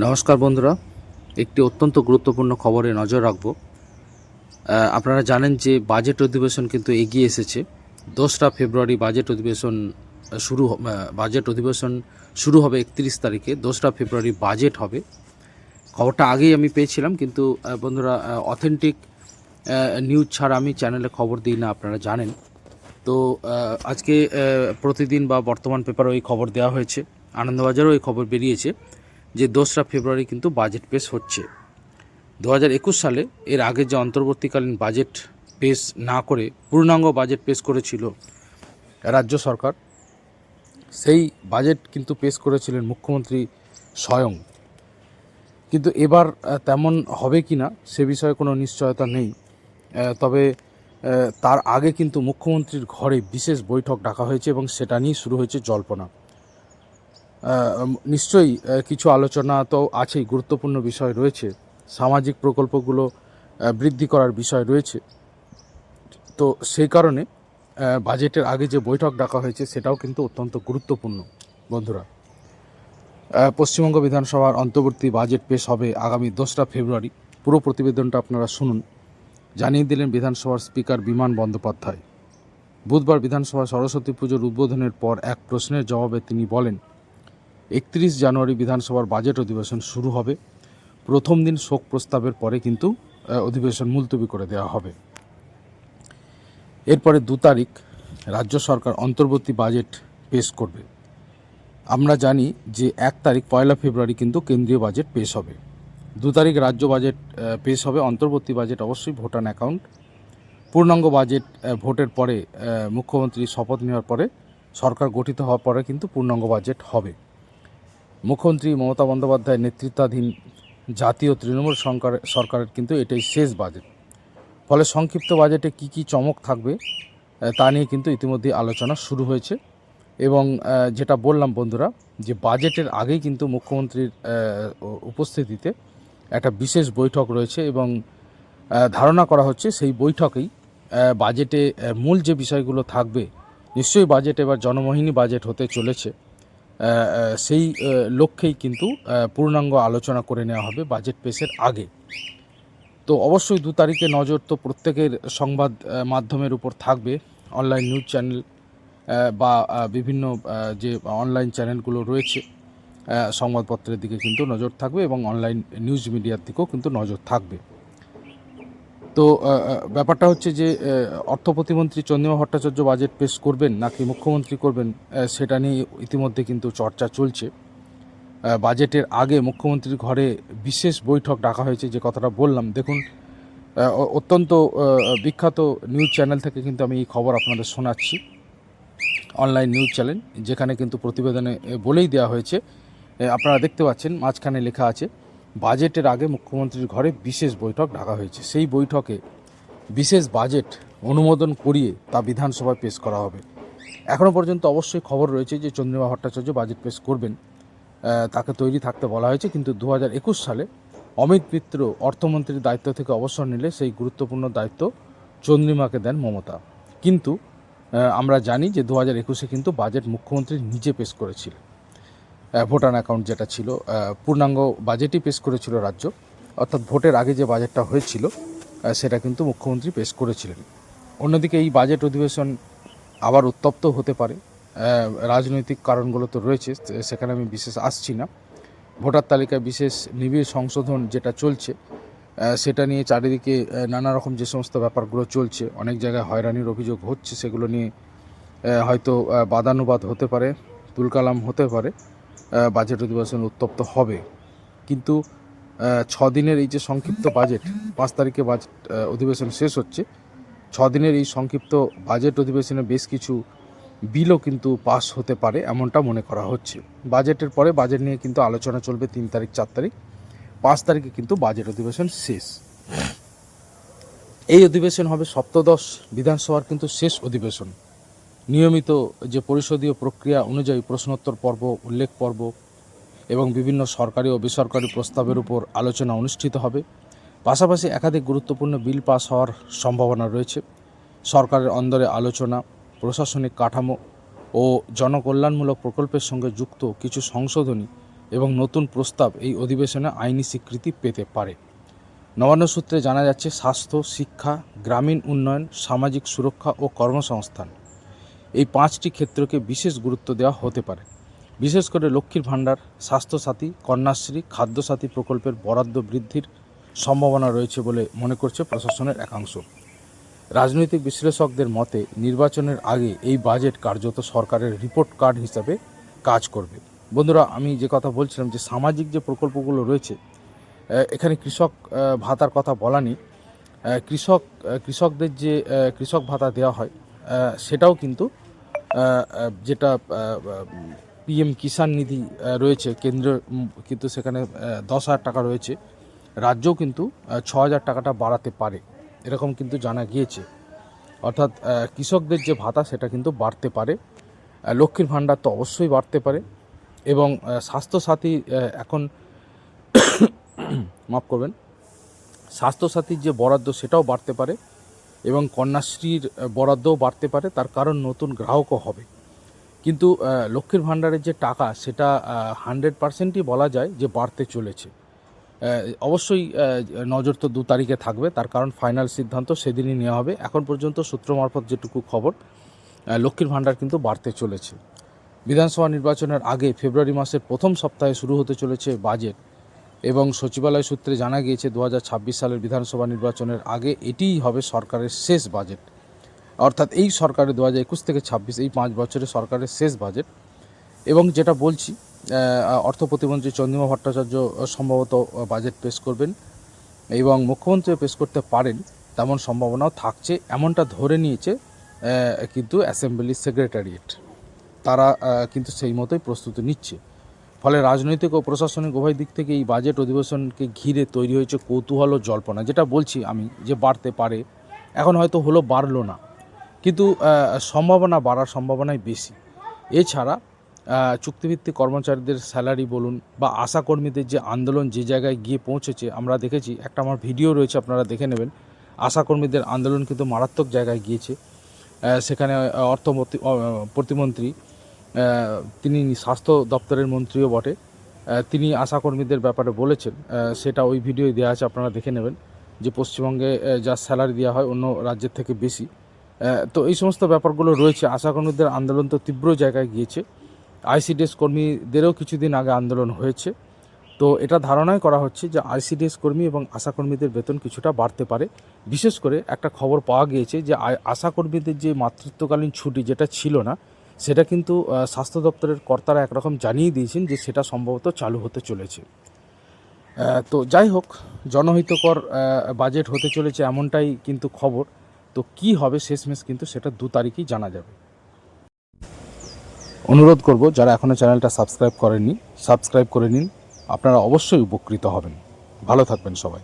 নমস্কার বন্ধুরা, একটি অত্যন্ত গুরুত্বপূর্ণ খবরে নজর রাখব। আপনারা জানেন যে বাজেট অধিবেশন কিন্তু এগিয়ে এসেছে। 2রা ফেব্রুয়ারি বাজেট অধিবেশন শুরু হবে 31 তারিখে। 2রা ফেব্রুয়ারি বাজেট হবে। খবরটা আগেই আমি পেয়েছিলাম, কিন্তু বন্ধুরা, অথেন্টিক নিউজ ছাড়া আমি চ্যানেলে খবর দিই না, আপনারা জানেন। তো আজকে প্রতিদিন বা বর্তমান পেপারও এই খবর দেওয়া হয়েছে, আনন্দবাজারও এই খবর বেরিয়েছে যে 2রা ফেব্রুয়ারি কিন্তু বাজেট পেশ হচ্ছে। 2021 সালে এর আগে যে অন্তর্বর্তীকালীন বাজেট পেশ না করে পূর্ণাঙ্গ বাজেট পেশ করেছিল রাজ্য সরকার, সেই বাজেট কিন্তু পেশ করেছিলেন মুখ্যমন্ত্রী স্বয়ং। কিন্তু এবার তেমন হবে কি না সে বিষয়ে কোনো নিশ্চয়তা নেই। তবে তার আগে কিন্তু মুখ্যমন্ত্রীর ঘরে বিশেষ বৈঠক ডাকা হয়েছে এবং সেটা নিয়ে শুরু হয়েছে জল্পনা। নিশ্চয়ই কিছু আলোচনা তো আছেই, গুরুত্বপূর্ণ বিষয় রয়েছে, সামাজিক প্রকল্পগুলো বৃদ্ধি করার বিষয় রয়েছে। তো সেই কারণে বাজেটের আগে যে বৈঠক ডাকা হয়েছে সেটাও কিন্তু অত্যন্ত গুরুত্বপূর্ণ। বন্ধুরা, পশ্চিমবঙ্গ বিধানসভার অন্তর্বর্তী বাজেট পেশ হবে আগামী 2রা ফেব্রুয়ারি। পুরো প্রতিবেদনটা আপনারা শুনুন। জানিয়ে দিলেন বিধানসভার স্পিকার বিমান বন্দ্যোপাধ্যায়। বুধবার বিধানসভা সরস্বতী পুজোর উদ্বোধনের পর এক প্রশ্নের জবাবে তিনি বলেন, 31 জানুয়ারি বিধানসভার বাজেট অধিবেশন শুরু হবে। প্রথম দিন শোক প্রস্তাবের পরে কিন্তু অধিবেশন মুলতবি করে দেওয়া হবে। এরপরে 2 তারিখ রাজ্য সরকার অন্তর্বর্তী বাজেট পেশ করবে। আমরা জানি যে 1 তারিখ 1 ফেব্রুয়ারি কিন্তু কেন্দ্রীয় বাজেট পেশ হবে। 2 তারিখ রাজ্য বাজেট পেশ হবে। অন্তর্বর্তী বাজেট অবশ্যই ভোট অন অ্যাকাউন্ট। পূর্ণাঙ্গ বাজেট ভোটের পরে, মুখ্যমন্ত্রী শপথ নেওয়ার পরে, সরকার গঠিত হওয়ার পরে কিন্তু পূর্ণাঙ্গ বাজেট হবে। মুখ্যমন্ত্রী মমতা বন্দ্যোপাধ্যায়ের নেতৃত্বাধীন জাতীয় তৃণমূল সরকারের কিন্তু এটাই শেষ বাজেট। ফলে সংক্ষিপ্ত বাজেটে কি কি চমক থাকবে তা নিয়ে কিন্তু ইতিমধ্যে আলোচনা শুরু হয়েছে। এবং যেটা বললাম বন্ধুরা, যে বাজেটের আগেই কিন্তু মুখ্যমন্ত্রীর উপস্থিতিতে একটা বিশেষ বৈঠক রয়েছে এবং ধারণা করা হচ্ছে সেই বৈঠকেই বাজেটে মূল যে বিষয়গুলো থাকবে, নিশ্চয়ই বাজেট এবার জনমোহিনী বাজেট হতে চলেছে, সেই লক্ষ্যেই কিন্তু পূর্ণাঙ্গ আলোচনা করে নেওয়া হবে বাজেট পেশের আগে। তো অবশ্যই 2 তারিখে নজর তো প্রত্যেকের সংবাদ মাধ্যমের উপর থাকবে। অনলাইন নিউজ চ্যানেল বা বিভিন্ন যে অনলাইন চ্যানেলগুলো রয়েছে, সংবাদপত্রের দিকে কিন্তু নজর থাকবে এবং অনলাইন নিউজ মিডিয়ার দিকেও কিন্তু নজর থাকবে। তো ব্যাপারটা হচ্ছে যে অর্থ প্রতিমন্ত্রী চন্দ্রিমা ভট্টাচার্য বাজেট পেশ করবেন নাকি মুখ্যমন্ত্রী করবেন, সেটা নিয়ে ইতিমধ্যে কিন্তু চর্চা চলছে। বাজেটের আগে মুখ্যমন্ত্রীর ঘরে বিশেষ বৈঠক ডাকা হয়েছে, যে কথাটা বললাম। দেখুন, অত্যন্ত বিখ্যাত নিউজ চ্যানেল থেকে কিন্তু আমি এই খবর আপনাদের শোনাচ্ছি, অনলাইন নিউজ চ্যানেল, যেখানে কিন্তু প্রতিবেদনে বলেই দেওয়া হয়েছে, আপনারা দেখতে পাচ্ছেন মাঝখানে লেখা আছে, বাজেটের আগে মুখ্যমন্ত্রীর ঘরে বিশেষ বৈঠক ডাকা হয়েছে। সেই বৈঠকে বিশেষ বাজেট অনুমোদন করিয়ে তা বিধানসভায় পেশ করা হবে। এখনও পর্যন্ত অবশ্যই খবর রয়েছে যে চন্দ্রিমা ভট্টাচার্য বাজেট পেশ করবেন, তাকে তৈরি থাকতে বলা হয়েছে। কিন্তু 2021 সালে অমিত মিত্র অর্থমন্ত্রীর দায়িত্ব থেকে অবসর নিলে সেই গুরুত্বপূর্ণ দায়িত্ব চন্দ্রিমাকে দেন মমতা। কিন্তু আমরা জানি যে 2021-এ কিন্তু বাজেট মুখ্যমন্ত্রী নিজে পেশ করেছিল। ভোট অন অ্যাকাউন্ট যেটা ছিল, পূর্ণাঙ্গ বাজেটই পেশ করেছিল রাজ্য, অর্থাৎ ভোটের আগে যে বাজেটটা হয়েছিল সেটা কিন্তু মুখ্যমন্ত্রী পেশ করেছিলেন। অন্যদিকে এই বাজেট অধিবেশন আবার উত্তপ্ত হতে পারে, রাজনৈতিক কারণগুলো তো রয়েছে, সেখানে আমি বিশেষ আসছি না। ভোটার তালিকায় বিশেষ নিবিড় সংশোধন যেটা চলছে, সেটা নিয়ে চারিদিকে নানা রকম যে সমস্ত ব্যাপারগুলো চলছে, অনেক জায়গায় হয়রানির অভিযোগ হচ্ছে, সেগুলো নিয়ে হয়তো বাদানুবাদ হতে পারে, তুলকালাম হতে পারে, বাজেট অধিবেশন উত্তপ্ত হবে। কিন্তু 6 দিনের এই যে সংক্ষিপ্ত বাজেট, 5 তারিখে বাজেট অধিবেশন শেষ হচ্ছে, 6 দিনের এই সংক্ষিপ্ত বাজেট অধিবেশনে বেশ কিছু বিলও কিন্তু পাস হতে পারে এমনটা মনে করা হচ্ছে। বাজেটের পরে বাজেট নিয়ে কিন্তু আলোচনা চলবে 3 তারিখ 4 তারিখ, 5 তারিখে কিন্তু বাজেট অধিবেশন শেষ। এই অধিবেশন হবে সপ্তদশ বিধানসভার কিন্তু শেষ অধিবেশন। নিয়মিত যে পরিষদীয় প্রক্রিয়া অনুযায়ী প্রশ্নোত্তর পর্ব, উল্লেখ পর্ব এবং বিভিন্ন সরকারি ও বেসরকারি প্রস্তাবের উপর আলোচনা অনুষ্ঠিত হবে। পাশাপাশি একাধিক গুরুত্বপূর্ণ বিল পাস হওয়ার সম্ভাবনা রয়েছে। সরকারের অন্দরে আলোচনা, প্রশাসনিক কাঠামো ও জনকল্যাণমূলক প্রকল্পের সঙ্গে যুক্ত কিছু সংশোধনী এবং নতুন প্রস্তাব এই অধিবেশনে আইনি স্বীকৃতি পেতে পারে। নবান্ন সূত্রে জানা যাচ্ছে, স্বাস্থ্য, শিক্ষা, গ্রামীণ উন্নয়ন, সামাজিক সুরক্ষা ও কর্মসংস্থান এই 5টি ক্ষেত্রকে বিশেষ গুরুত্ব দেওয়া হতে পারে। বিশেষ করে লক্ষ্মীর ভাণ্ডার, স্বাস্থ্যসাথী, কন্যাশ্রী, খাদ্যসাথী প্রকল্পের বরাদ্দ বৃদ্ধির সম্ভাবনা রয়েছে বলে মনে করছে প্রশাসনের একাংশ। রাজনৈতিক বিশ্লেষকদের মতে নির্বাচনের আগে এই বাজেট কার্যত সরকারের রিপোর্ট কার্ড হিসাবে কাজ করবে। বন্ধুরা, আমি যে কথা বলছিলাম যে সামাজিক যে প্রকল্পগুলো রয়েছে, এখানে কৃষক ভাতার কথা বলা নেই। কৃষকদের যে কৃষক ভাতা দেওয়া হয় সেটাও কিন্তু যেটা পিএম কিষাণ নিধি রয়েছে কেন্দ্র, কিন্তু সেখানে 10,000 টাকা রয়েছে। রাজ্যও কিন্তু 6,000 টাকাটা বাড়াতে পারে, এরকম কিন্তু জানা গিয়েছে। অর্থাৎ কৃষকদের যে ভাতা সেটা কিন্তু বাড়তে পারে। লক্ষ্মীর ভাণ্ডার তো অবশ্যই বাড়তে পারে এবং স্বাস্থ্যসাথী এখন মাফ করবেন, স্বাস্থ্যসাথীর যে বরাদ্দ সেটাও বাড়তে পারে এবং কন্যাশ্রীর বরাদ্দও বাড়তে পারে, তার কারণ নতুন গ্রাহকও হবে। কিন্তু লক্ষ্মীর ভাণ্ডারের যে টাকা সেটা 100%ই বলা যায় যে বাড়তে চলেছে। অবশ্যই নজর তো 2 তারিখে থাকবে, তার কারণ ফাইনাল সিদ্ধান্ত সেদিনই নেওয়া হবে। এখন পর্যন্ত সূত্র মারফত যেটুকু খবর, লক্ষ্মীর ভাণ্ডার কিন্তু বাড়তে চলেছে। বিধানসভা নির্বাচনের আগে ফেব্রুয়ারি মাসের প্রথম সপ্তাহে শুরু হতে চলেছে বাজেট এবং সচিবালয় সূত্রে জানা গিয়েছে 2026 সালের বিধানসভা নির্বাচনের আগে এটিই হবে সরকারের শেষ বাজেট। অর্থাৎ এই সরকারের 2021 থেকে 26 এই 5 বছরের সরকারের শেষ বাজেট। এবং যেটা বলছি, অর্থ প্রতিমন্ত্রী চন্দ্রিমা ভট্টাচার্য সম্ভবত বাজেট পেশ করবেন এবং মুখ্যমন্ত্রীও পেশ করতে পারেন, তেমন সম্ভাবনাও থাকছে, এমনটা ধরে নিয়েছে কিন্তু অ্যাসেম্বলি সেক্রেটারিয়েট। তারা কিন্তু সেই মতোই প্রস্তুতি নিচ্ছে। ফলে রাজনৈতিক ও প্রশাসনিক উভয় দিক থেকে এই বাজেট অধিবেশনকে ঘিরে তৈরি হয়েছে কৌতূহল ও জল্পনা। যেটা বলছি আমি যে বাড়তে পারে, এখন হয়তো হলো, বাড়লো না, কিন্তু সম্ভাবনা বাড়ার সম্ভাবনাই বেশি। এছাড়া চুক্তিভিত্তিক কর্মচারীদের স্যালারি বলুন বা আশাকর্মীদের যে আন্দোলন যে জায়গায় গিয়ে পৌঁছেছে আমরা দেখেছি, একটা আমার ভিডিও রয়েছে, আপনারা দেখে নেবেন। আশাকর্মীদের আন্দোলন কিন্তু মারাত্মক জায়গায় গিয়েছে। সেখানে প্রতিমন্ত্রী, তিনি স্বাস্থ্য দপ্তরের মন্ত্রীও বটে, তিনি আশাকর্মীদের ব্যাপারে বলেছেন, সেটা ওই ভিডিও দেওয়া আছে, আপনারা দেখে নেবেন, যে পশ্চিমবঙ্গে যা স্যালারি দেওয়া হয় অন্য রাজ্যের থেকে বেশি। তো এই সমস্ত ব্যাপারগুলো রয়েছে। আশাকর্মীদের আন্দোলন তো তীব্র জায়গায় গিয়েছে। আইসিডিএস কর্মীদেরও কিছুদিন আগে আন্দোলন হয়েছে। তো এটা ধারণাই করা হচ্ছে যে আইসিডিএস কর্মী এবং আশাকর্মীদের বেতন কিছুটা বাড়তে পারে। বিশেষ করে একটা খবর পাওয়া গিয়েছে যে আশাকর্মীদের যে মাতৃত্বকালীন ছুটি যেটা ছিল না, সেটা কিন্তু স্বাস্থ্য দপ্তরের কর্তারা একরকম জানিয়ে দিয়েছেন যে সেটা সম্ভবত চালু হতে চলেছে। তো যাই হোক, জনহিতকর বাজেট হতে চলেছে এমনটাই কিন্তু খবর। তো কি হবে শেষমেশ কিন্তু সেটা 2 তারিখেই জানা যাবে। অনুরোধ করব, যারা এখনও চ্যানেলটা সাবস্ক্রাইব করেননি, সাবস্ক্রাইব করে নিন, আপনারা অবশ্যই উপকৃত হবেন। ভালো থাকবেন সবাই।